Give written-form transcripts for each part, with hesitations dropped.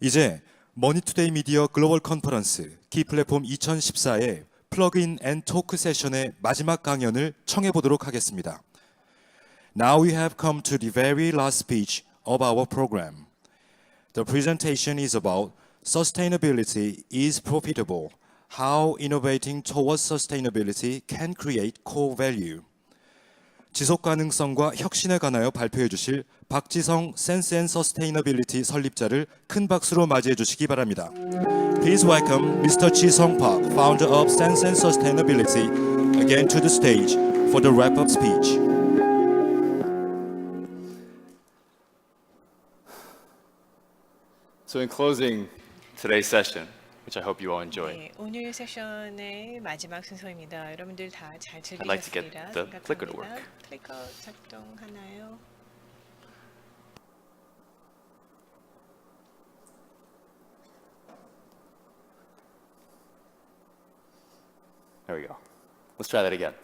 이제 머니투데이 미디어 글로벌 컨퍼런스 키플랫폼 2014의 플러그인 앤 토크 세션의 마지막 강연을 청해 보도록 하겠습니다. Now we have come to the very last speech of our program. The presentation is about sustainability is profitable. How innovating towards sustainability can create core value. 지속 가능성과 혁신에 관하여 발표해 주실 박지성 센스 앤 서스테이너빌리티 설립자를 큰 박수로 맞이해 주시기 바랍니다. Please welcome Mr. Jisung Park, founder of Sense and Sustainability, again to the stage for the wrap-up speech. So in closing today's session, which I hope you all enjoy, 네, 오늘 세션의 마지막 순서입니다. 여러분들 다 잘 I'd like to get 즐기셨으리라 the clicker to 생각합니다. work. 클리커 작동하나요? There we go. Let's try that again.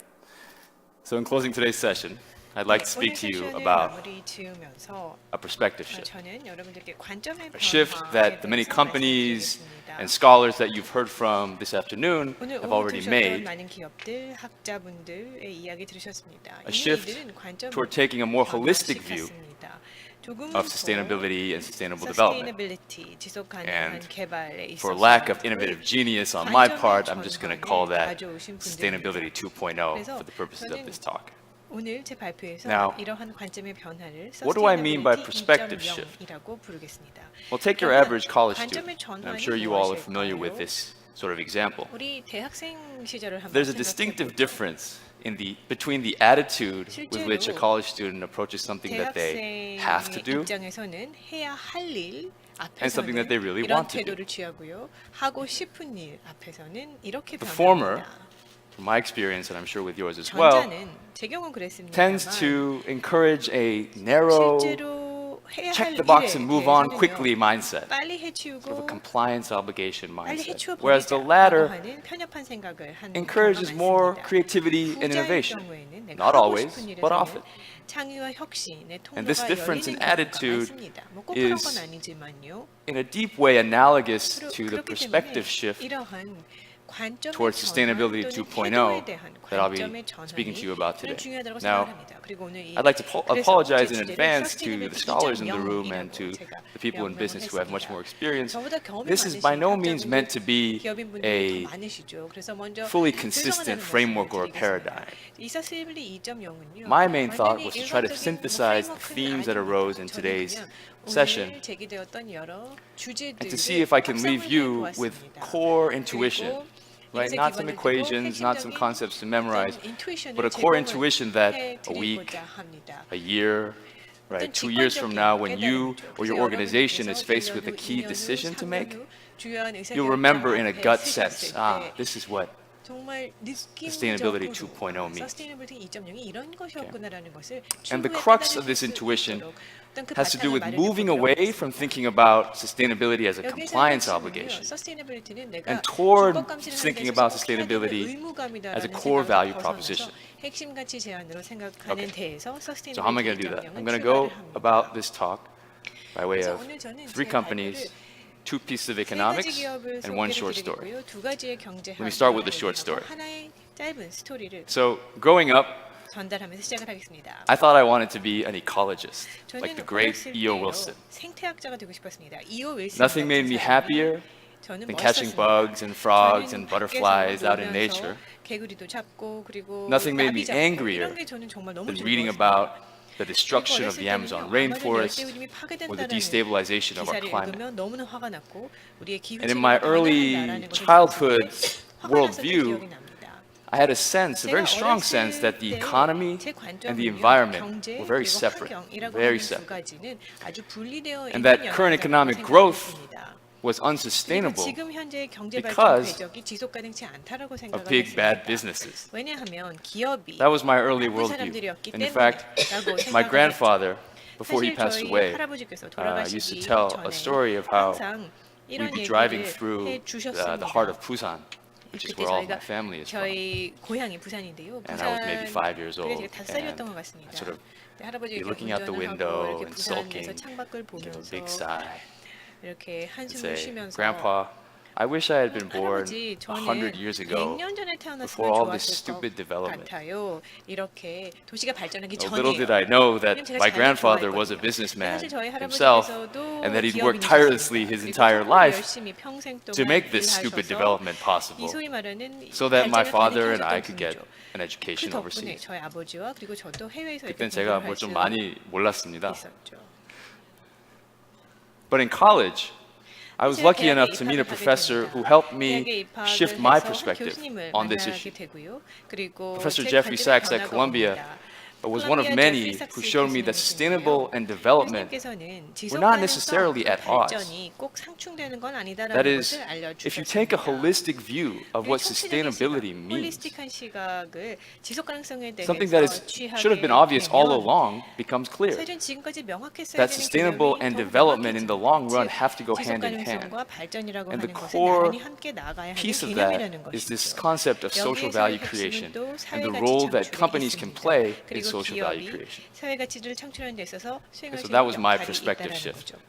So in closing today's session, I'd like to speak to you about 마무리 지으면서 a perspective shift. 저는 여러분들께 관점의 A shift 변화에 that the many 대해서 companies 말씀드리겠습니다. and scholars that you've heard from this afternoon 오늘 have 오후 already 들으셨던 made, 많은 기업들, 학자분들의 이야기 들으셨습니다. a 이미 shift 이들은 관점을 toward taking a more holistic view 변화시켰습니다. 조금 of 더 sustainability and sustainable development. sustainability, 지속 가능한 And 개발에 For 있어서 lack of innovative genius on my part, I'm just going to call that sustainability 2.0 for the purposes of this talk. 오늘 제 발표에서 Now, 이러한 관점의 변화를 what do I mean by perspective shift? 2.0이라고 부르겠습니다. Well, take your 그러면 average college 관점의 student, and I'm 전환이 sure you all are 무엇일까요? familiar with this sort of example. 우리 대학생 시절을 한번 There's a 생각해 distinctive 보죠. difference between the attitude with which a 실제로 college student approaches something that they have to 대학생의 do 입장에서는 해야 할 일 and something that they 앞에서는 really 이런 want to do. 태도를 취하고요. 하고 싶은 일 앞에서는 이렇게 The former, 변합니다. from my experience, and I'm sure with yours as well, 전자는 제 경우는 그랬습니다만 tends to encourage a narrow, 실제로 해야 할 check the box 일에 and move on 대해서는요, quickly mindset, 빨리 sort of a 해치우고 compliance obligation 빨리 mindset. 해치워 Whereas the 버리자라고 latter 하는 편협한 생각을 하는 encourages 경우가 more 많습니다. creativity and 후자의 innovation. 경우에는 내가 Not 하고 always, 싶은 but 일에서는 often. 창의와 혁신의 And this 통로가 difference in 열리는 경우가 attitude 많습니다. 뭐꼭 그런 is 건 아니지만요. In a deep way analogous to the 그렇기 perspective 때문에 shift 이러한 관점의 towards 전환 sustainability 또는 2.0 태도에 대한 that I'll be 관점의 speaking to you 전환이 about today. 저는 중요하다고 Now, 생각을 합니다. 그리고 오늘 I'd like to 그래서 apologize 제 in 주제를 advance to the Sustainability scholars in the room 2.0이라고 and to 제가 the people in 명명을 business who have much 했습니다. more experience. 저보다 경험이 This is 많으신 by no means meant to 학자분들, be 기업인분들이 a 더 많으시죠. 그래서 먼저 fully consistent 불성하다는 framework or 말씀을 paradigm. 드리겠습니다. 이 Sustainability 2.0은요. My main thought 완전히 was to try to 일반적인 synthesize the framework는 themes that 아닙니다. arose in 저는 today's 그냥 session 오늘 제기되었던 여러 and to see if I can leave you with core intuition. Right, not some equations, not some concepts to memorize, but a core intuition that a week, a year, right, 2 years from now, when you or your organization is faced with a key decision to make, you'll remember in a gut sense, this is what Sustainability 2.0 means. Sustainability 2.0이 이런 것이었구나라는 것을 And the 충분히 crux of 깨달을 this 수 intuition 있도록 어떤 그 has to do with 바탕을 moving 마련해 away 보도록 from 하겠습니다. thinking about sustainability as a 여기서 compliance 핵심은요, obligation sustainability는 내가 and toward 준법 감시를 하는 thinking 데서 about 꼭 해야 되는 sustainability 의무감이다라는 as a core 생각을 value 벗어나서 proposition. 핵심 가치 제안으로 생각하는 데에서 So how am I going to do that? sustainability I'm going to go 2.0은 출발을 about 합니다. this talk by way 그래서 of 오늘 저는 3 제 companies, 2 pieces of 세 가지 economics, 기업을 and 1 소개를 short story. 드리고요. 두 가지의 경제 Let me start with the 활동을 short story. 얘기하고 하나의 짧은 스토리를 So growing up, 전달하면서 시작을 하겠습니다. I thought I wanted to be an ecologist, like the 저는 great 어렸을 E.O. 때요, Wilson. 생태학자가 되고 싶었습니다. E.O. 윌슨 Nothing made me happier 저는 than catching 멋있었습니다. bugs and frogs and 저는 butterflies 밖에서 out in 놀면서 nature 개구리도 잡고 그리고 Nothing made me 나비 잡고 angrier 이런 게 저는 정말 너무 than reading 즐거웠습니다. about the destruction of the 그리고 Amazon 어렸을 때는요, rainforest 아마존 열대우림이 or the 파괴된다라는 destabilization of our 기사를 climate. 읽으면 너무나 화가 났고 우리의 기후 And in 체계가 my 변화한다라는 early 것을 childhood 느꼈을 때 화가 났었던 worldview, 기억이 납니다. I had a sense, a very 제가 strong 어렸을 sense that the 때 economy 제 and the 관점은요, environment 경제 were very 그리고 separate, 환경이라고 very 하는 두 separate. 가지는 아주 분리되어 And 있는 that current 영역이라고 economic 생각을 growth 했습니다. was 그리고 unsustainable 지금 현재의 경제 발전 because 궤적이 지속 가능치 않다라고 of 생각을 big bad 했습니다. businesses. 왜냐하면 기업이 That was my early 나쁜 worldview. 사람들이었기 And in 때문에 fact, 라고 my 생각을 했죠. grandfather, before he 사실 passed 저희 away, 할아버지께서 used to 돌아가시기 tell a 전에 story of how 항상 we'd 이런 be driving 얘기를 through the heart of 해주셨습니다. Busan, which is 그때 where all of my 저희가 family is from. 저희 고향이 부산인데요. And I was maybe 5 years 그때 old, 제가 5살이었던 and 것 같습니다. sort of 근데 할아버지 be 이렇게 looking out the 운전을 window 하고 이렇게 and 부산에서 sulking, 창밖을 give a 보면서 big sigh. 이렇게 and 한숨을 say, 쉬면서 Grandpa, I wish I had been born 할아버지 100 저는 years ago 100년 전에 before 태어났으면 all this 좋았을 것 stupid development. 같아요. 이렇게 도시가 발전하기 Little did 전에요. I know 왜냐면 that 제가 my 자연을 grandfather was a 좋아했거든요. businessman 사실 저희 himself 할아버지께서도 and that he'd worked 기업인이셨습니다. tirelessly his 그리고 entire 정말 life 열심히 평생 to 동안 make this stupid 일하셔서 development 이 possible 소위 말하는 so that my 발전을 father and I 가능하셨던 could get 분이죠. an 그 education 덕분에 overseas. 저희 아버지와 그리고 저도 해외에서 이렇게 그땐 제가 공부를 뭘 좀 할수 많이 몰랐습니다. 있었죠. But in college, I was lucky enough to meet a professor who helped me 대학에 입학을 shift my 해서 한 perspective 교수님을 on this 만나게 issue. 되고요. 그리고 Professor 제 Jeffrey 관점의 Sachs at 변화가 Columbia 옵니다. was one of 콜롬비아 many 제프리 who 삭스 showed me that sustainable and development 교수님께서는 were not necessarily at odds. 발전이 꼭 상충되는 건 아니다라는 That is, 것을 알려주셨습니다. if you take a holistic view of what sustainability means, 홀리스틱한 시각을 지속 가능성에 대해서 something that should have been obvious all along becomes clear. 사실은 지금까지 명확했어야 That 되는 sustainable 개념이 and 더욱 development in the long run 명확해지는 have to go 지속 hand in hand. 가능성과 발전이라고 And 하는 the 것은 core 나란히 함께 나가야 하는 piece of that 개념이라는 is this 것이죠. concept of social value creation and the role that companies can play in social value creation. 사회 가치를 창출하는 데 있어서 수행할 수 So that 있는 was my 역할이 perspective 있다라는 shift. 거죠.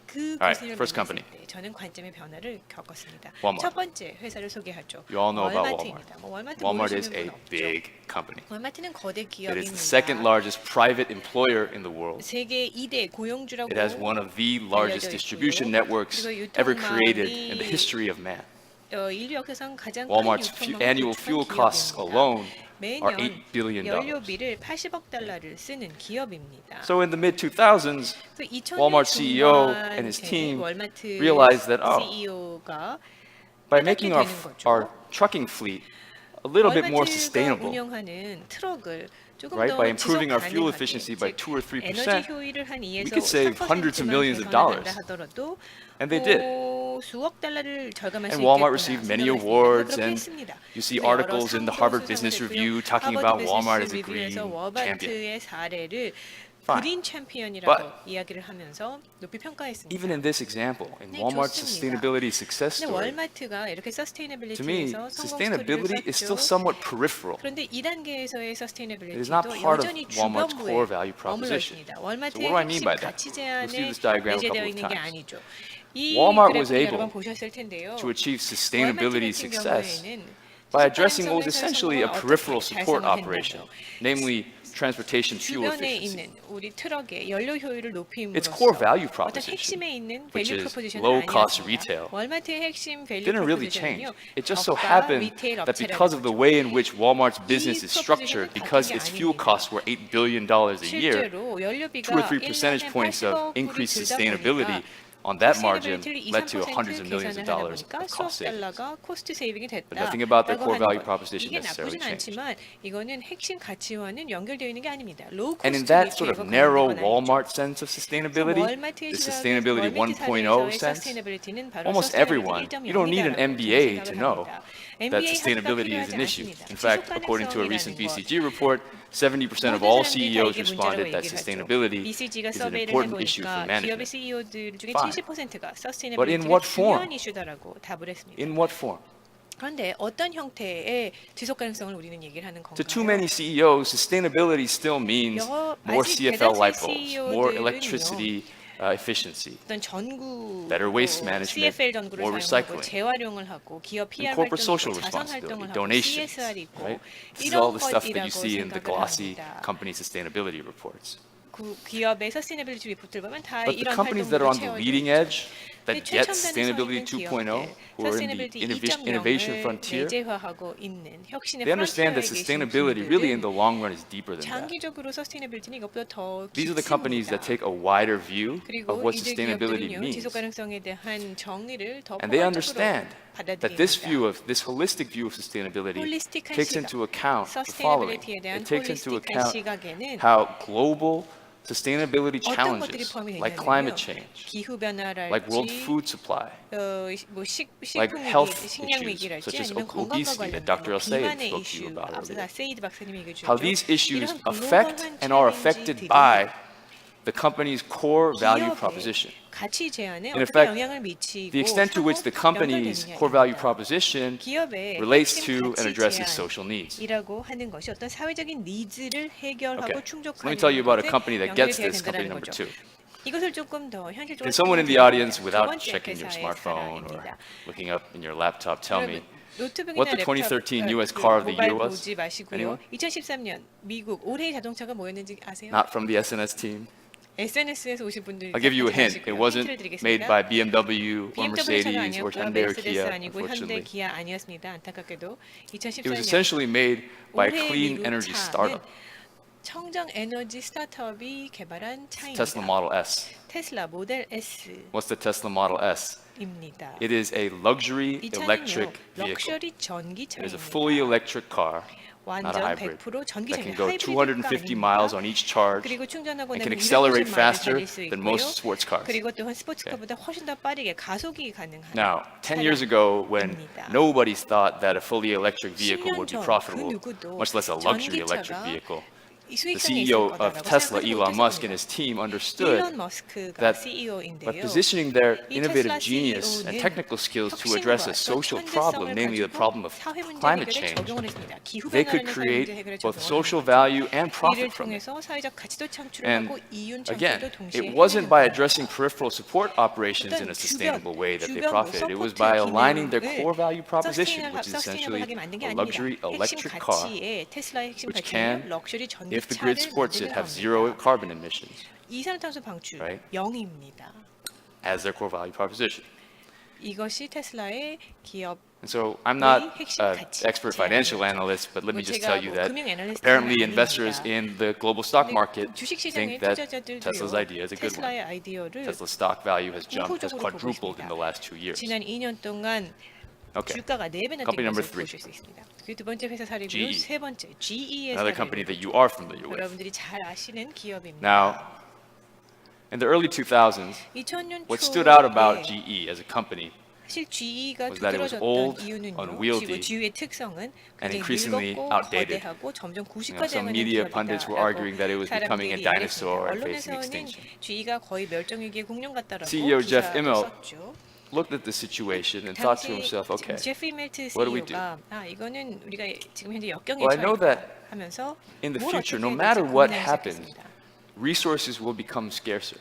그 All right, 교수님을 first 만났을 company. 때 저는 관점의 변화를 겪었습니다. Walmart. 첫 번째 회사를 소개하죠. You all know about 월마트입니다. 뭐 월마트 Walmart is 모르시는 a 분 없죠. big company. 월마트는 거대 It is the 기업입니다. second largest private employer in the world. 세계 2대 고용주라고 It has one of the largest distribution networks ever created in the history of man. 인류 역사상 가장 Walmart's 큰 유통망을 annual 구축한 fuel costs 기업입니다. alone are 매년 $8 billion. 연료비를 80억 달러를 쓰는 기업입니다. So in the mid 2000s, Walmart CEO and his team 월마트 realized that, CEO가 by making our trucking fleet a little bit more sustainable, 운영하는 트럭을 조금 right, 더 by improving our 지속 fuel 가능하게, efficiency by 즉 2 or 3%, 에너지 효율을 한 2에서 we could save hundreds of millions of dollars. 하더라도 And they did. 수억 달러를 절감할 수 And Walmart 있겠구나 received many 생각을 awards, 했습니다. and 그렇게 했습니다. you see 그래서 여러 articles in the 상도 Harvard Business 수상됐고요. Review talking 하버드 about 비즈니스 Walmart as a green 리뷰에서 champion. 워마트의 사례를 Fine. 그린 챔피언이라고 But 이야기를 하면서 높이 평가했습니다. Even in this example, in 네, Walmart's 좋습니다. sustainability success 근데 story, 월마트가 이렇게 to me, 서스테이너빌리티에서 성공 sustainability 스토리를 is still 썼죠. somewhat peripheral. 그런데 2단계에서의 It is 서스테이너빌리티도 not part of 여전히 Walmart's 주변부에 core value 머물러 proposition. 있습니다. So 월마트의 what do I mean 핵심 by that? 가치 We'll see 제안에 this diagram a 내재되어 couple of 있는 게 times. 아니죠. 이 Walmart was 그래프를 여러 번 able 보셨을 텐데요. to achieve 월마트 sustainability 같은 success 경우에는 by addressing what was 지속 essentially a 가능성을 peripheral 어떻게 support 달성을 operation, 했냐죠. namely transportation fuel 주변에 efficiency. 있는 우리 트럭의 연료 효율을 높임으로써 Its core value 어떤 proposition, 핵심에 있는 which 밸류 is 프로포지션은 low cost 아니었습니다. retail, 월마트의 핵심 밸류 didn't really change. 프로포지션은요. It just so 저가 happened 리테일 that because of the 업체라는 way in which Walmart's 이 business is structured, 프로포지션은 because 바뀐 게 its fuel 아닙니다. costs were $8 billion a year, 실제로 연료비가 2 or 3 percentage 1년에 points of 80억 불이 increased 들다 sustainability 보니까 on that margin sustainability를 led to 2, 3% hundreds of millions of 계산을 하다 dollars 보니까 of 수억 cost savings. 달러가 코스트 세이빙이 됐다. But nothing about their core value 것. proposition 이게 necessarily 나쁘진 changed. 않지만 이거는 핵심 가치와는 연결되어 있는 게 아닙니다. 로우 And in 코스트 that sort of 리테일과 narrow 관련된 건 아니죠. Walmart sense of sustainability, 월마트의 the 시각에서 sustainability 월마트 1.0 사례에서의 sense, 서스테이너빌리티는 바로 almost 서스테이너빌리티 everyone, 1.0 you don't need an 이다라고 MBA 생각을 to know 합니다. that MBA sustainability is 학습이 an issue. 필요하지 In 않습니다. fact, 지속 according to a recent 가능성이라는 것. BCG report, 70% of 모든 all 사람들이 다 CEOs 이게 문제라고 responded that 얘기를 하죠. sustainability BCG가 is an 서베이를 important issue for 해보니까 기업의 management. CEO들 중에 Fine. 70%가 But in 서스테이너빌리티가 what form? 중요한 이슈다라고 답을 했습니다. In what form? 그런데 어떤 형태의 지속 가능성을 우리는 얘기를 하는 건가요? To too many CEOs, sustainability still means more 아직 CFL 대다수의 light bulbs, more CEO들은요. electricity efficiency, 어떤 전구, better waste management, CFL 전구를 more 사용하고 recycling, 재활용을 하고 기업 PR and corporate 활동을 social 하고 자선 responsibility, 활동을 하고 donations, CSR이 있고 right? This is all 이런 the stuff that you 것이라고 see in the 생각을 glossy 합니다. company sustainability reports. 그 기업의 서스테이너빌리티 리포트를 보면 다 But the 이런 companies that are on 활동으로 the leading 채워져 edge, 있죠. that get 최첨단에 서 sustainability 있는 2.0, 기업들, who are in the 서스테이너빌리티 innovation 2.0을 frontier, 내재화하고 있는 혁신의 they understand that 프론티어에 계신 sustainability really in the 분들은 long run is deeper than that. 장기적으로 서스테이너빌리티는 이것보다 더 These are the companies that 깊습니다. take a wider view of 그리고 what 이들 sustainability 기업들은요 means. 지속 가능성에 대한 정의를 더 And they 포괄적으로 understand that this 받아들입니다. this holistic view of sustainability 홀리스틱한 takes 시각, into account the following. 서스테이너빌리티에 대한 It takes into 홀리스틱한 account 시각에는 how global sustainability 어떤 것들이 challenges 포함이 like 되냐면요. climate change, 기후 like world 변화랄지 food supply, 뭐 like 식품 health 위기, 식량 issues 위기랄지 such as 아니면 건강과 obesity that 관련된 Dr. 뭐 El-Sayed 비만의 spoke to you 이슈 about 앞서 earlier. 세이드 박사님이 얘기해 주셨죠. How these issues 이런 affect 글로벌한 and are affected 챌린지들이 by the company's core value 기업의 proposition. 가치 제안에 In 어떻게 effect, 영향을 미치고 The extent to which the company's core value proposition 기업의 relates 핵심 to and 가치 addresses social needs. 제안이라고 하는 것이 어떤 사회적인 니즈를 해결하고 Okay, so let 충족하는 me tell you about a 것에 company that 연결이 gets 돼야 this, company 된다는 number 거죠. 2. 이것을 조금 더 현실적으로 Can someone in the audience, without checking your smartphone or looking up in your laptop, tell me 노트북이나 what the 랩탑, 2013 US car of the year 모바일 was? 보지 마시고요. Anyone? 2013년 미국 올해의 자동차가 뭐였는지 아세요? Not from the SNS team. SNS에서 오신 분들 I'll give you a hint. It wasn't 힌트를 made 드리겠습니다. by BMW or BMW 차가 Mercedes or 아니었고요. Hyundai or 메르세데스 Kia, 아니고 현대, unfortunately. 기아 아니었습니다. 안타깝게도 It was 2014년 essentially made by a 올해 clean 미국 energy 차는 startup, 청정 에너지 스타트업이 개발한 차입니다. Tesla Model S. 테슬라 모델 S입니다. What's the Tesla Model S? It is a luxury 이 차는요, electric vehicle. 럭셔리 It is a 전기차입니다. fully electric car, not a 완전 hybrid, 100% that can 전기차입니다. go 하이브리드가 250 miles 아닙니다. on each charge 그리고 충전하고 and 나면 can accelerate 250마일을 faster 달릴 수 than 있고요. most sports cars. 그리고 또한 스포츠카보다 훨씬 더 빠르게 가속이 가능한 Now, 10 years ago, when 차량입니다. nobody thought that a fully electric vehicle 10년 would be 전 그 profitable, 누구도 much less a luxury electric 전기차가 vehicle, 이 the 수익성이 있을 CEO of 거다라고 Tesla, 생각하지 Elon Musk, and 못했습니다. his team understood 일론 머스크가 that by CEO인데요. positioning their 이 innovative 테슬라 genius and CEO는 technical skills to 혁신과 address a 또 social 천재성을 problem, namely the 가지고 problem of 사회 문제 climate 해결에 change, 적용을 했습니다. 기후 they could 변화라는 사회 문제 create 해결에 both 적용을 social 합니다. value and 이를 profit from it. 통해서 사회적 가치도 창출을 And 하고 이윤 again, 창출도 동시에 it wasn't by 해내는 addressing peripheral support operations in a sustainable way that they profited. It was by aligning their core value proposition, which is essentially 서스테이너블하게 만든 게 a 아닙니다. luxury 핵심 electric car, 가치에 테슬라의 핵심 which 가치는 can, 럭셔리 if the grid 전기차를 supports it, 만드는 have zero 겁니다. carbon emissions 이산화탄소 방출 Right. 0입니다. as their core value proposition. 이것이 테슬라의 기업 And so I'm not 핵심 an 가치, expert financial analyst, but let me just tell you that 금융 애널리스트는 apparently 아닙니다. investors in the global stock market 주식시장의 think that 투자자들도요. Tesla's idea is a good one. 테슬라의 아이디어를 Tesla's stock value has 우호적으로 보고 quadrupled in 있습니다. the last 2 years. 지난 2년 동안 Okay. 주가가 4배나 Company 뛴 number 것을 3. 보실 수 있습니다. 그 두 번째 회사 사례고요. GE. 세 번째 GE의 Another company 사례입니다. that you are familiar with. 여러분들이 잘 아시는 기업입니다. Now, in the early 2000s, 2000년 what stood out 초에 about GE as a company 사실 GE가 was that it was 두드러졌던 old, 이유는요. unwieldy, GE의 특성은 and 굉장히 increasingly 늙었고 outdated. 거대하고 점점 Some 구식화되는 media pundits were arguing that it was becoming a dinosaur and facing 언론에서는 extinction. GE가 거의 멸종 위기의 공룡 같다라고 CEO Jeff 기사도 Immelt 썼죠. Looked at the situation and thought to himself, okay, 제프 이멜트 what do we do? CEO가 이거는 우리가 지금 현재 역경에 Well, I know 처했다 that 하면서 in the 뭘 future, 어떻게 no 해야 matter 될지 what 고민하기 happens, 시작했습니다. resources will become scarcer.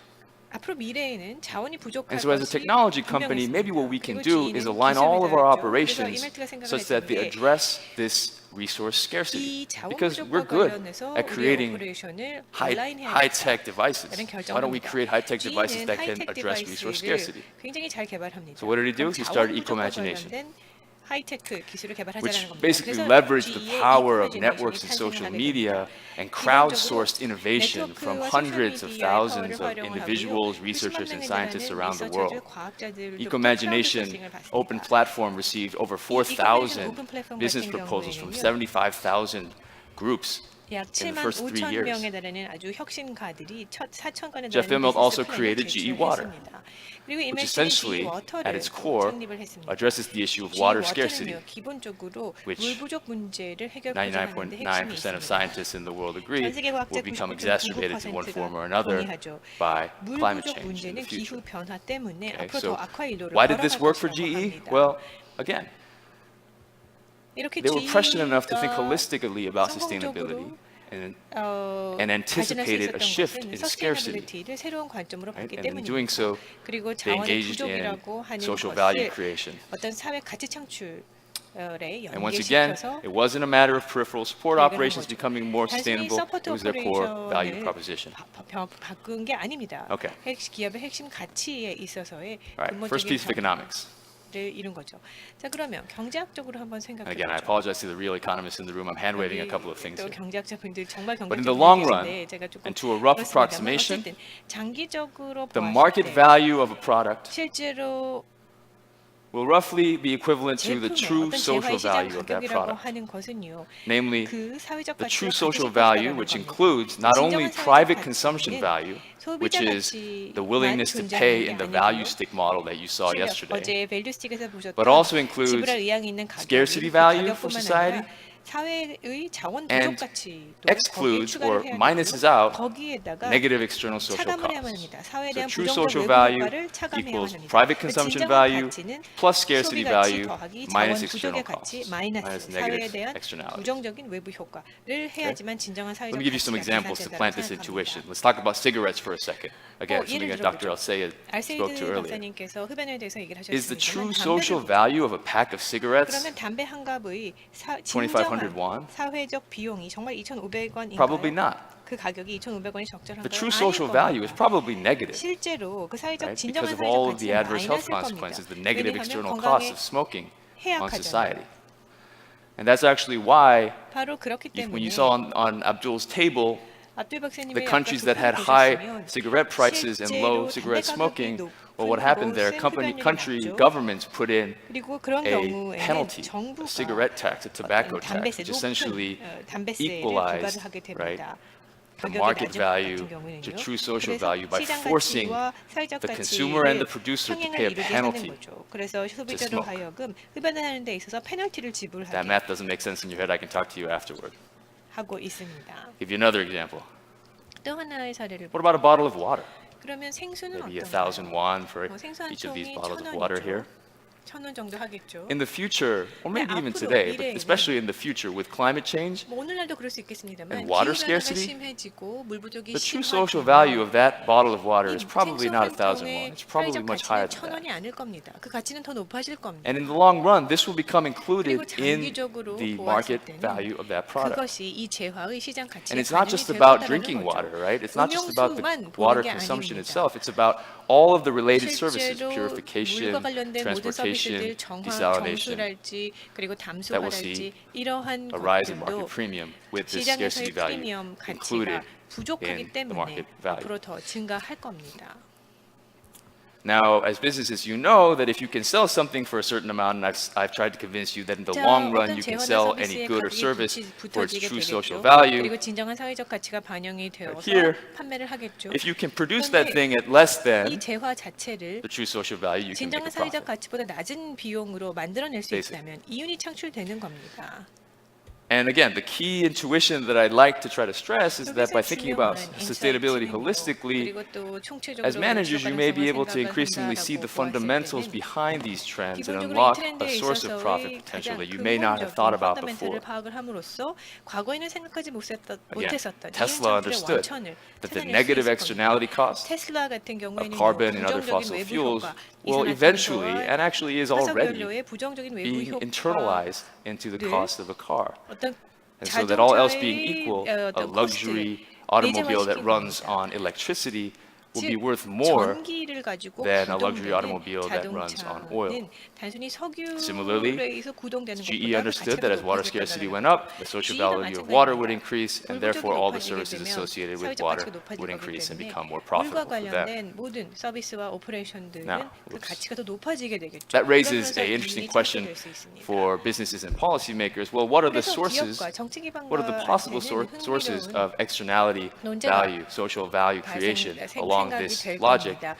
앞으로 미래에는 자원이 부족할 And so as a 것이 technology company, maybe what we can do is align all of our operations such that they address this resource scarcity. 이 자원 Because 부족과 we're good 관련해서 at 우리 creating 오퍼레이션을 온라인해야겠다. high-tech devices. 라는 Why don't we 결정합니다. create high-tech devices GE는 that can 하이텍 address resource 디바이스를 scarcity? 굉장히 잘 개발합니다. So what did he do? 그럼 He 자원 started 부족과 Ecomagination, 관련된 하이테크 기술을 which 개발하자는 겁니다. basically 그래서 leveraged the GE의 power of Ecomagination networks and 탄생을 social 하게 media 됩니다. and crowdsourced 기본적으로 innovation from 네트워크와 hundreds of 소셜미디어의 thousands 파워를 of 활용을 individuals, 하고요. researchers, and 수십만 scientists 명이라는 around the 리서처들, world. 과학자들로부터 Ecomagination 크라우드 소싱을 open 받습니다. platform received over Ecomagination 4,000 오픈 플랫폼 business 같은 proposals from 경우에는요. 75,000 groups 약 in the 7만 first 3 years. 5천 명에 달하는 아주 혁신가들이 4,000건에 Jeff 달하는 Immelt 비즈니스 also 플랜을 created GE 제출을 Water, 했습니다. 그리고 which 이멜트는 GE essentially, 워터를 at its core, 창립을 했습니다. addresses the issue of GE water 워터는요, scarcity, 기본적으로 which 물 부족 문제를 해결하는 데 핵심이 99.9% 있습니다. of scientists in the world agree 전 세계 과학자 will become 99.99%가 exacerbated to one form or another 동의하죠. by 물 climate 부족 change in 문제는 the 기후 future. 변화 때문에 Okay, 앞으로 더 so 악화의 이도를 why did this 걸어갈 work for 것이라고 GE? 합니다. Well, again, 이렇게 they were prescient enough to think GE가 holistically about 성공적으로 sustainability and 발전할 수 anticipated a 있었던 shift 것은 in scarcity. 서스테이너빌리티를 새로운 관점으로 Right? 봤기 And in doing 때문입니다. so, 그리고 they 자원의 engaged in 부족이라고 하는 social value 것을 creation. 어떤 사회 가치 창출에 And once again, 연계시켜서 it wasn't a matter of peripheral support 계획을 한 operations 거죠. becoming more 단순히 sustainable. 서포트 It was their core value 오퍼레이션을 proposition. 바꾼 게 아닙니다. Okay. 기업의 핵심 가치에 있어서의 All right, first piece of economics. 를 이룬 거죠. 자 그러면 경제학적으로 한번 And 생각해 again, I 보죠. apologize to the real economists in the room. I'm hand waving a couple of things 또 here. 경제학자분들 정말 But in the long run, 경제학자분들인데 제가 조금 and to a rough 그렇습니다만 approximation, 어쨌든 장기적으로 the 보았을 market 때 value of a product 실제로 will roughly be equivalent to the 제품의 true 어떤 social 재화의 시장 value of that 가격이라고 product. 하는 것은요. Namely, 그 사회적 the 가치와 true 같이 social 생각하는 value, which 겁니다. includes not only 진정한 private 사회적 consumption 가치는 value, which 소비자 is the 가치만 willingness to pay 존재하는 in 게 the value 아니고요. stick model that you saw yesterday, 어제 밸류 스틱에서 보셨던 but also includes 지불할 의향이 있는 가격이 scarcity 그 value for 가격뿐만 society, 아니라 사회의 자원 부족 and 가치도 거기에 excludes 추가를 or 해야 minuses 되고요. out 거기에다가 negative external social 차감을 해야만 costs. 합니다. 사회에 So 대한 true 부정적 social 외부 value 효과를 차감해야만 equals 합니다. private consumption 진정한 value 가치는 plus scarcity 소비 가치 value 더하기 자원 minus 부족의 external 가치 costs, 마이너스 minus 사회에 negative 대한 externalities. 부정적인 외부 효과를 해야지만 진정한 Let 사회적 me give you some 가치가 examples to 계산된다고 plant the 생각합니다. situation. Let's talk about cigarettes for a second. again, something 예를 that Dr. 들어보죠. Alsea spoke to 알세이드 earlier, 박사님께서 흡연에 대해서 얘기를 is the true 하셨습니다만 social 담배를 value of a pack of cigarettes 그러면 담배 한 갑의 2,500 진정한 won? 사회적 비용이 정말 2,500원인가요? Probably not. 그 가격이 2,500원이 적절한가요? The true 아닐 social value is 겁니다. probably negative, 실제로 그 사회적 right? 진정한 Because of all 사회적 of the 가치는 adverse health 마이너스일 겁니다. consequences, the negative 왜냐하면 external 건강에 costs of smoking on society. 해악하잖아요. And that's actually why, 바로 그렇기 when you 때문에 saw on Abdul's table, 압둘 박사님의 the 아까 countries that had 조사를 high 보셨으면 cigarette prices and low 실제로 cigarette 담배 smoking, 가격이 well, what 높은 happened there, 곳은 country 흡연율이 낮죠. governments put in 그리고 그런 a 경우에는 penalty, a 정부가 cigarette tax, a tobacco tax, 담배세 which essentially 높은 담배세를 equalized, 부과를 하게 right, 됩니다. the 가격이 market 낮은 것 value 같은 경우에는요. to true social 그래서 value by 시장 forcing 가치와 사회적 the consumer and the 가치를 producer to 평행을 pay a 이루게 하는 penalty. 거죠. 그래서 소비자로 smoke. 하여금 흡연을 하는 데 있어서 페널티를 If that 지불하게 math doesn't make sense in your head, I can talk to you afterward. 하고 있습니다. Give you another example. 또 하나의 사례를 What about a bottle of water? 그러면 생수는 Maybe 어떤가요? 1,000 won for 생수 한 each of these 통이 bottles of 1,000원이죠. water here. 1,000원 정도 하겠죠. In the future, or maybe even 앞으로, today, but 미래에는 especially in the future with climate change, 뭐 오늘날도 그럴 수 있겠습니다만 and water 기후변화가 scarcity, 심해지고 물 부족이 the true 심하면 social value of that bottle of water is 이 probably 생수 not 한 1,000 통의 won. It's probably 사회적 much 가치는 higher than that. 1,000원이 아닐 겁니다. 그 가치는 더 높아질 겁니다. And in the long run, this will become included 그리고 in 장기적으로 the 보았을 market 때는 value of that product. 그것이 이 재화의 시장 가치에 And it's not 반영이 just 될 about 거다라는 drinking 거죠. water, right? It's not just about the 음용수만 water 보는 게 consumption 아닙니다. itself. It's about all of the related services, 실제로 purification, 물과 관련된 모든 transportation, 서비스들, 정화, desalination, 정수랄지 그리고 that will see 담수화랄지 이러한 a rise in 것들도 market premium with this 시장에서의 scarcity value 프리미엄 included 가치가 부족하기 in the 때문에 market value. 앞으로 더 증가할 겁니다. Now, as businesses, you know that if you can sell something for a certain amount, and I've tried to convince you that in the 자, long run 어떤 you can 재화나 sell 서비스의 any good or 가격이 service for its 붙어지게 true social 되겠죠. value. 그리고 진정한 사회적 가치가 반영이 되어서 here, 판매를 하겠죠. If you can produce that 그런데 thing at less 이 than 재화 자체를 the true social value, you can make 진정한 a 사회적 profit. 가치보다 낮은 비용으로 만들어낼 수 Basic. 있다면 이윤이 창출되는 겁니다. And again, the key intuition that I'd like to try to stress is that by 여기서 thinking about 중요한 sustainability 인사이트는 holistically, 그리고 또 총체적으로 as managers, you may be able to 가능성을 increasingly see the 생각을 fundamentals 한다라고 behind these trends and 기본적으로 이 unlock 트렌드에 a source of profit 있어서의 potential 가장 that you may not have thought about before. 펀더멘털을 파악을 함으로써 과거에는 생각하지 못했던 Tesla 이윤 창출의 understood 원천을 that the 찾아낼 수 negative 있을 겁니다. externality cost 테슬라 같은 경우에는 of carbon and other 부정적인 fossil 외부 fuels 효과, will eventually, and actually is already, 화석연료의 부정적인 외부 being 효과 internalized into the cost of a car. 어떤 And so that all else being 자동차의 equal, a 어떤 luxury 코스트를 automobile that 내재화시키는 runs 겁니다. on electricity will be 즉, worth more 전기를 가지고 than a luxury 구동되는 automobile that runs on oil. 자동차는 단순히 Similarly, 석유에 의해서 구동되는 GE 것보다 understood 가치가 that as water 높아질 scarcity 거다라는 went up, the social GE가 value of water would 마찬가지입니다. increase, and 물 therefore 부족이 all the 높아지게 services 되면 associated with 사회적 water 가치가 높아질 would 거기 increase and 때문에 become more 물과 profitable for them. 관련된 모든 서비스와 오퍼레이션들은 Now, 그 가치가 더 높아지게 되겠죠. That raises 그러면서 an interesting 이윤이 question 창출될 수 있습니다. for businesses and policymakers. Well, what are the 그래서 sources? 기업과 정치 기관과 What are the possible 한테는 sources 흥미로운 of externality 논제가 value, social value creation along 생각이 this 될 logic 겁니다.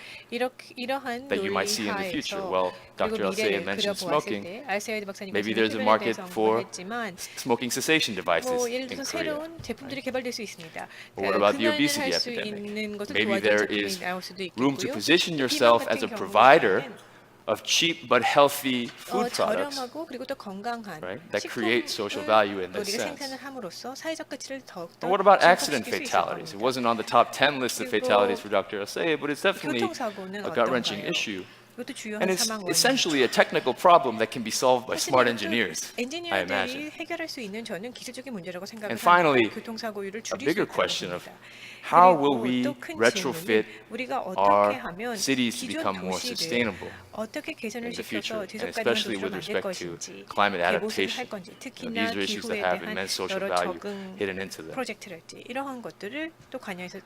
이러한 that you might see in the future? 논리하에서 Well, 그리고 Dr. Alsea 미래를 mentioned 그려보았을 smoking. 때 알세이드 박사님께서 Maybe there's a 흡연에 market 대해서 for 언급했지만 smoking cessation devices 뭐 예를 in 들어서 Korea. 새로운 제품들이 개발될 수 있습니다. What about the 흡연을 obesity 할 수 epidemic? 있는 것을 Maybe 도와줄 there 제품이 is 나올 수도 room to 있겠고요. position 비만 yourself 같은 as a provider 경우에는 of cheap but healthy food products, 저렴하고 그리고 또 건강한 right, that create social value in 식품을 this 우리가 sense. 생산을 함으로써 사회적 가치를 더욱더 And what about accident 증폭시킬 수 있을 fatalities? It 겁니다. wasn't on the top 10 list of 그리고 fatalities for Dr. Alsea, but it's definitely 교통사고는 a gut-wrenching 어떤가요? issue. 이것도 주요한 And it's 사망 원인이죠. essentially a technical problem that can be solved by 사실 smart 이것도 engineers, I imagine. 엔지니어들이 해결할 수 있는 저는 기술적인 문제라고 생각을 And finally, 합니다. 교통사고율을 A 줄일 수 bigger 있다고 question of 봅니다. how will 그리고 we 또 큰 retrofit 질문은 우리가 our 어떻게 하면 cities to 기존 become more 도시를 sustainable 어떻게 개선을 in the future, 시켜서 and 지속 가능한 especially 도시로 with 만들 respect to 것인지 climate 개보수를 할 adaptation. 건지 And 특히나 these are issues that 기후에 have 대한 immense social 여러 value 적응 hidden into them. 프로젝트랄지 이러한 것들을 또 관련해서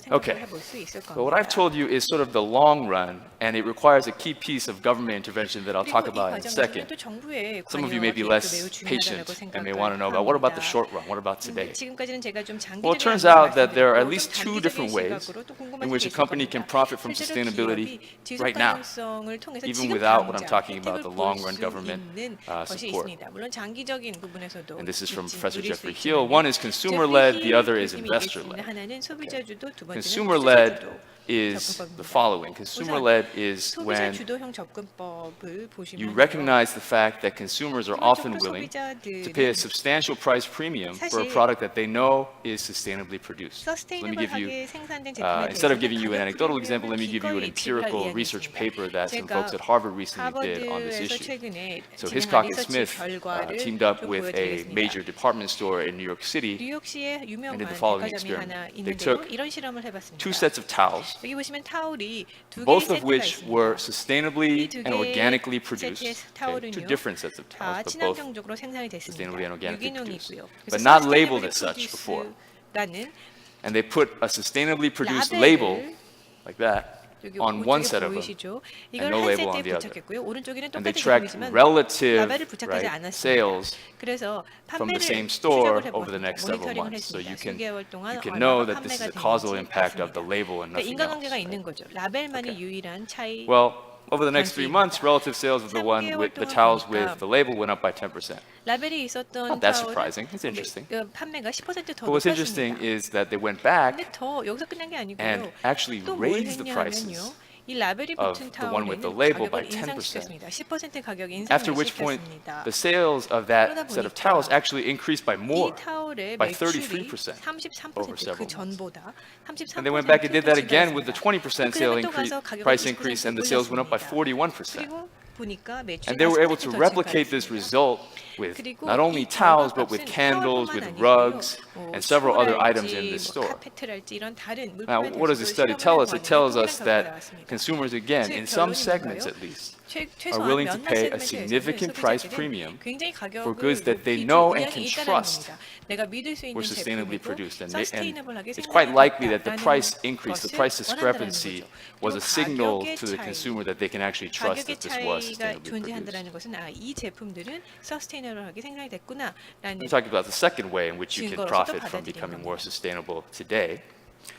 Okay. 생각을 해볼 수 있을 So what I've 겁니다. told you is sort of the long run, and it requires a key piece of government intervention that I'll talk 그리고 이 about in a 과정에서는 second. 또 정부의 Some of you may be 관여와 less 개입도 매우 patient 중요하다고 and may want to know about what about the 생각합니다. short run? What about today? 지금까지는 제가 좀 Well, it 장기적인 turns 안목을 out that there are at 말씀드렸고 least 좀 two 단기적인 different ways 시각으로 또 궁금한 in which 게 a 있을 company 겁니다. can profit from 실제로 sustainability 기업이 지속 right now, 가능성을 통해서 even 지금 without what I'm 당장 talking about, 혜택을 the 볼 long-run 수 government 있는 것이 support. 있습니다. 물론 장기적인 부분에서도 And this is from 있지, Professor 누릴 수 Jeffrey 있지만요. Hill. One is consumer-led, the other is 제프리 힐 교수님이 investor-led. 하나는 소비자주도, 두 번째는 Consumer-led 투자주도. is the 접근법입니다. following. Consumer-led is 소비자 when 주도형 접근법을 보시면 you recognize the fact that consumers are often willing to pay a 소비자들은 substantial price premium for a 사실 product that they know is sustainably produced. So let me give you, 서스테이너블하게 생산된 제품에 instead of 대해서는 giving you an 가격 anecdotal example, let me give you an 기꺼이 empirical 지불할 research 의향이 paper that some 제가 folks at Harvard recently did on this 하버드에서 issue. 최근에 So 진행한 Hiscock and 리서치 Smith 결과를 teamed up 좀 with a 보여드리겠습니다. major department store in New York City 뉴욕시에 유명한 and did the following 백화점이 하나 experiment. They 있는데요. took 이런 실험을 해봤습니다. two sets of towels, 여기 보시면 타올이 두 개의 both of 세트가 which were 있습니다. sustainably 이 두 and 개의 organically 세트의 produced. Okay, 타올은요, two different sets of 다 towels, but both 친환경적으로 생산이 됐습니다. sustainably and organically 유기농이고요. produced, but not labeled as such before. 라는 And they put a sustainably produced label 라벨을 like that 여기 on one 오른쪽에 set of them, 보이시죠? and 이걸 no 한 label on 세트에 the other. 부착했고요. 오른쪽에는 And they 똑같이 tracked 보이지만 relative 라벨을 부착하지 right, 않았습니다. sales 그래서 from the 판매를 same store 추적을 over the 해보았습니다. next several 모니터링을 months. So 했습니다. you can 수개월 동안 know 얼마가 that this is 판매가 a causal 되는지 impact of the 봤습니다. label and 그러니까 nothing 인과관계가 else. 있는 Right? 거죠. 라벨만이 Okay. 유일한 차이. Well, over the next 3 months, relative sales of the one 3개월 with the 동안 towels 보니까 with the label went up by 10%. 라벨이 있었던 Not that 타올은 surprising. It's interesting. 판매가 10% 더 But what's interesting 높았습니다. is that they went back 근데 더 여기서 끝난 게 and 아니고요. actually 또 뭘 raised the 했냐면요. prices. 이 라벨이 of 붙은 the one with the 타올에는 label by 가격을 10%. 인상시켰습니다. 10% 가격 After 인상을 which point, 시켰습니다. the sales of 그러다 that set of 보니까 towels actually increased by 이 more. 타올의 by 매출이 33% 33% over several 그 전보다 33% And they went back and did that again with the 증가했습니다. 20% sale 그다음에 또 increase, 가서 가격을 price increase, and the sales went up by 20% 41%. 그리고 보니까 매출이 And they were able to 40% 더 replicate this 증가했습니다. result with 그리고 not only 이 towels but with 결과값은 candles, 타올뿐만 with 아니고요. rugs, and several other 슈랄지, items in this store. 카페트랄지 이런 다른 Now, 물품에 what does this study 대해서도 tell us? 실험을 It tells 해보았는데 us 동일한 결과가 that 나왔습니다. consumers, again, in some segments at least, are 최소한 willing to 몇몇 pay a 세그멘트에서는 significant price 소비자들은 premium 굉장히 for 가격을 goods that they 높이 줄 know and 의향이 can 있다는 trust 겁니다. 내가 믿을 수 있는 were sustainably 제품이고 produced. And 서스테이너블하게 it's quite likely that the 생산되었다라는 price increase, the 것을 price 원한다는 discrepancy 거죠. was a 그리고 signal 가격의 to the 차이, consumer that they can actually trust 가격의 that this was 차이가 sustainably produced. 존재한다는 것은 이 제품들은 서스테이너블하게 생산이 됐구나라는 Let me talk about the second way in which you can 증거로서도 profit from 받아들이는 becoming more 겁니다. sustainable today.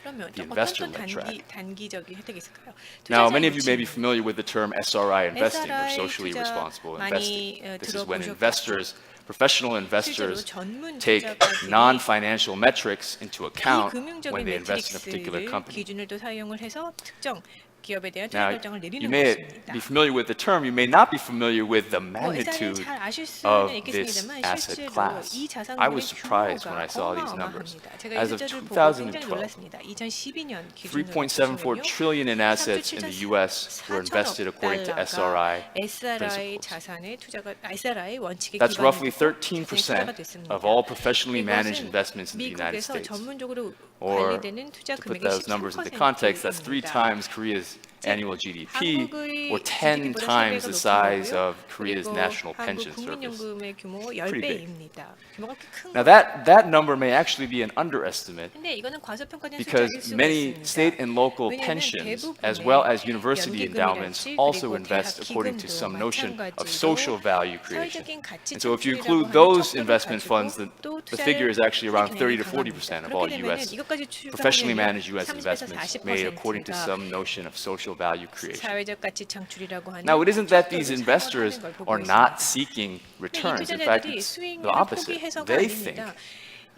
그러면 the 어떤 investor 또 led track. 단기적인 혜택이 있을까요? Now, 투자자 many of you may be 유치. familiar with the term SRI investing, or SRI socially 투자 responsible 많이, investing. This is when 들어보셨겠죠. investors, professional 실제로 investors, 전문 take 투자가들이 non-financial metrics into account 비금융적인 when they invest in a particular 매트릭스를 company. 기준을 또 사용을 해서 특정 기업에 대한 투자 Now, 결정을 내리는 you may 것입니다. be familiar with the term, you may not be familiar with the 뭐 SRI는 magnitude 잘 아실 of 수는 this 있겠습니다만 asset 실제로 class. 이 I 자산군의 was surprised when 규모가 I saw these numbers. 어마어마합니다. 제가 이 As of 숫자를 보고 굉장히 2012, 놀랐습니다. 2012년 기준으로 3.74 보시면요. trillion in assets in the U.S. were invested according to SRI SRI principles. 자산의 투자가 SRI 원칙에 That's roughly 기반해서 13% 투자가 됐습니다. of all professionally managed 이것은 investments in the United 미국에서 States. 전문적으로 Or 관리되는 투자 to put 금액의 those numbers into context, that's 3 13%입니다. times Korea's annual GDP, 한국의 or 10 GDP보다 times 3배가 the size 높은 of Korea's 거고요. national 그리고 pension 한국 service. 국민연금의 규모 Pretty big. 10배입니다. 규모가 큰 Now 겁니다. that number may actually be an underestimate 근데 이거는 과소평가된 because 숫자일 수가 many 있습니다. state and local 왜냐하면 pensions, 대부분의 as well as university endowments, 연기금이랄지 also 그리고 invest 대학 according to 기금도 some notion of 마찬가지로 social value creation. 사회적인 가치 And so if you 창출이라고 include 하는 those 척도를 investment 가지고 funds, 또 the 투자를 figure is actually around 하는 30 to 경향이 40% of 강합니다. all 그렇게 되면 U.S. 이것까지 professionally 추가하면 managed U.S. 30에서 investments made according to 40%가 some notion of social value creation. 사회적 가치 창출이라고 하는 Now, it isn't that these 척도를 investors 사용하는 걸 보고 are not 있습니다. seeking 근데 이 returns. In fact, 투자자들이 it's the 수익률을 opposite. 포기해서가 They think 아닙니다.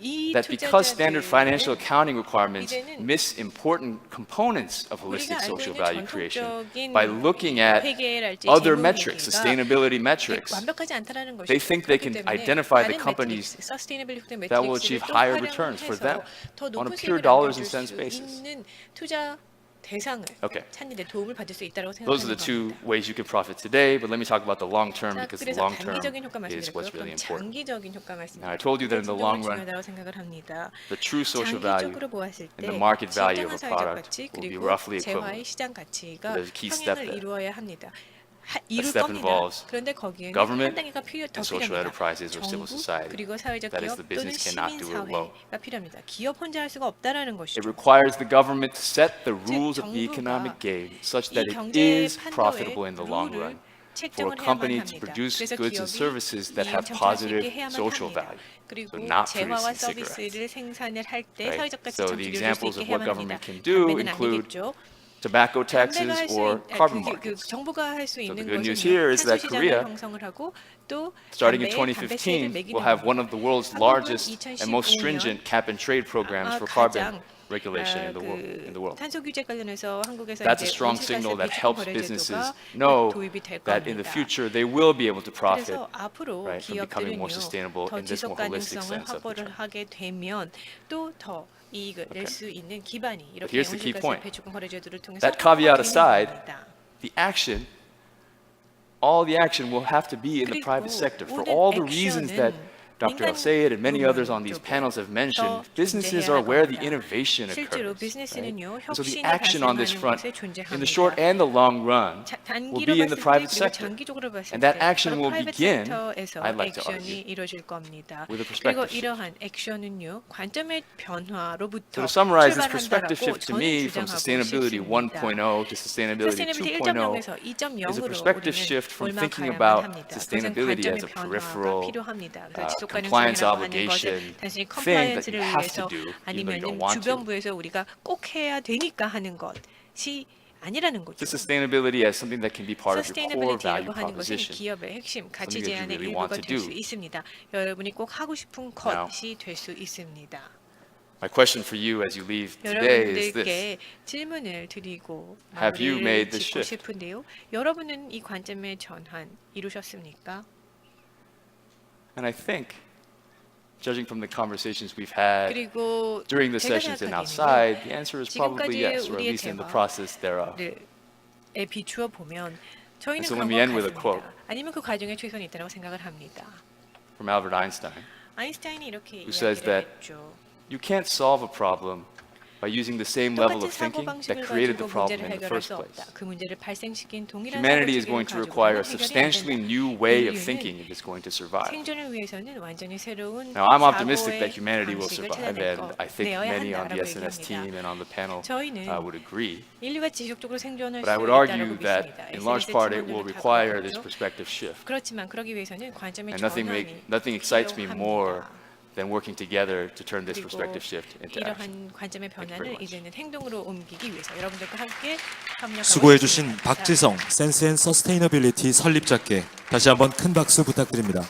이 that because standard financial 투자자들은 accounting requirements 이제는 miss important components of holistic 우리가 알고 social 있는 value creation 전통적인 by looking at 회계랄지 other 재무 metrics, 회계가 sustainability metrics, 완벽하지 않다는 것이 they think they can identify the companies that will achieve higher returns for them on a pure dollars and cents basis. 있는 투자 대상을 Okay. 찾는 데 도움을 받을 수 있다고 Those are the 생각하는 two 겁니다. ways you can profit today, but let me talk about the long term 자, because the 그래서 long term 단기적인 효과 is what's 말씀드렸고요. really 그럼 important. 장기적인 효과 Now, I told you that in the long run, 중요하다고 생각을 합니다. the true social value 장기적으로 보았을 때 and the market value of a 진정한 사회적 product 가치 will be 그리고 roughly 재화의 equivalent. 시장 가치가 But there's a key step 평행을 there. 이루어야 합니다. 이룰 step 겁니다. involves 그런데 거기에는 government 한 단계가 더 and social 필요합니다. enterprises or civil 정부 society. 그리고 사회적 That is, 기업 the 또는 business cannot 시민 do it alone. 사회가 필요합니다. 기업 혼자 할 수가 없다라는 It 것이죠. requires the government to set the rules of the 정부가 economic game such 이 that it 경제의 is profitable in the long 판도의 run for a 책정을 해야만 company to 합니다. produce 그래서 goods and 기업이 services that have 이행청정할 수 positive 있게 해야만 social 합니다. value. 그리고 So not 재화와 producing cigarettes. 서비스를 생산을 할 때 Right? 사회적 가치 So the 창출을 이룰 수 examples 있게 of what 해야만 합니다. government can do 담배는 include 아니겠죠. tobacco 담배가 taxes 할수 or carbon markets. 정부가 할 수 있는 the good news 것은 here is that 탄소 Korea, 시장을 형성을 하고 또 Starting in 담배세를 2015, 매기는 will have one of 겁니다. the world's 한국은 largest and most 2015년 stringent cap and trade programs for carbon regulation in the world. 탄소 규제 관련해서 한국에서 That's a 이제 strong signal that 온실가스 helps 배출권 businesses 거래제도가 know 도입이 될 that in the 겁니다. future they will be able to profit, 그래서 앞으로 right, from becoming more 기업들은요 sustainable 더 in this 지속 more holistic 가능성을 sense of the 확보를 term. 하게 되면 또 더 이익을 낼 수 있는 기반이 이렇게 here's the key 온실가스 point. 배출권 거래제도를 통해서 That caveat 확보되는 aside, 겁니다. all the action will have to be in the private sector for all the reasons that Dr. El-Sayed and many others on these panels have mentioned. Businesses are where the innovation 실제로 occurs. Right? 비즈니스는요 And so the 혁신이 action on this 발생하는 front, 곳에 존재합니다. in the short and the long run, will 단기로 be in the 봤을 때 private 그리고 sector. 장기적으로 봤을 And that 때 action 바로 will 프라이빗 begin, 섹터에서 I'd like to 액션이 argue, 이루어질 겁니다. with a 그리고 perspective shift. 이러한 액션은요 관점의 So 변화로부터 to summarize this perspective 출발한다라고 shift to 저는 me from 주장하고 sustainability 싶습니다. 1.0 to sustainability Sustainability 2.0 1.0에서 is a 2.0으로 perspective 우리는 shift from thinking 올라가야만 about 합니다. 그것은 sustainability as 관점의 a 변화가 peripheral 필요합니다. 그래서 지속 compliance 가능성이라고 하는 obligation 것은 단순히 thing that 컴플라이언스를 you have 위해서 to do, even though you 아니면은 don't want to. 주변부에서 우리가 꼭 해야 되니까 하는 것이 아니라는 거죠. To sustainability as something that can be part of your core value 서스테이너빌리티라고 하는 것은 proposition. 기업의 핵심 가치 something that you 제안의 really 일부가 want to 될 수 do. 있습니다. 여러분이 꼭 하고 싶은 것이 될 수 있습니다. My question for you as you leave today is this. 여러분들께 질문을 드리고 Have you 마무리를 made this 짓고 shift? 싶은데요. 여러분은 이 관점의 전환 이루셨습니까? And I think, judging from the conversations we've had 그리고 during the 제가 sessions and 생각하기에는요. outside, the answer is probably 지금까지의 yes, or at 우리의 least in the process thereof. 대화에 비추어 보면 저희는 so 그런 let me 것 end with a quote. 같습니다. 아니면 그 과정에 최선이 있다고 생각을 합니다. From Albert Einstein, 아인슈타인이 이렇게 who says 이야기를 that 했죠. you can't solve a problem by using the same level 똑같은 of thinking that 사고방식을 created the 가지고 problem 문제를 in the 해결할 first 수 place. 없다. 그 문제를 발생시킨 동일한 Humanity is 사고체계를 going to 가지고는 require a 해결이 안 substantially 된다. new way of 인류는 thinking if it's going to survive. 생존을 위해서는 완전히 새로운 Now, I'm optimistic 사고의 that humanity will 방식을 survive, 찾아낼 and I think 내어야 many on the 한다라고 SNS team 얘기합니다. and on the panel 저희는 would agree. 인류가 지속적으로 생존할 수 But I would 있다고 argue that 믿습니다. in large SNS part it will 팀원들도 다 require this 그렇죠. perspective shift. 그렇지만 그러기 위해서는 관점의 And 전환이 nothing excites me more 필요합니다. than working together to turn this 그리고 perspective shift into action. 이러한 관점의 Thank you very 변화를 much. 이제는 행동으로 옮기기 위해서 여러분들과 함께 협력하고 수고해주신 있습니다. 박지성 센스 앤 서스테이너빌리티 설립자께 다시 한번 큰 박수 부탁드립니다.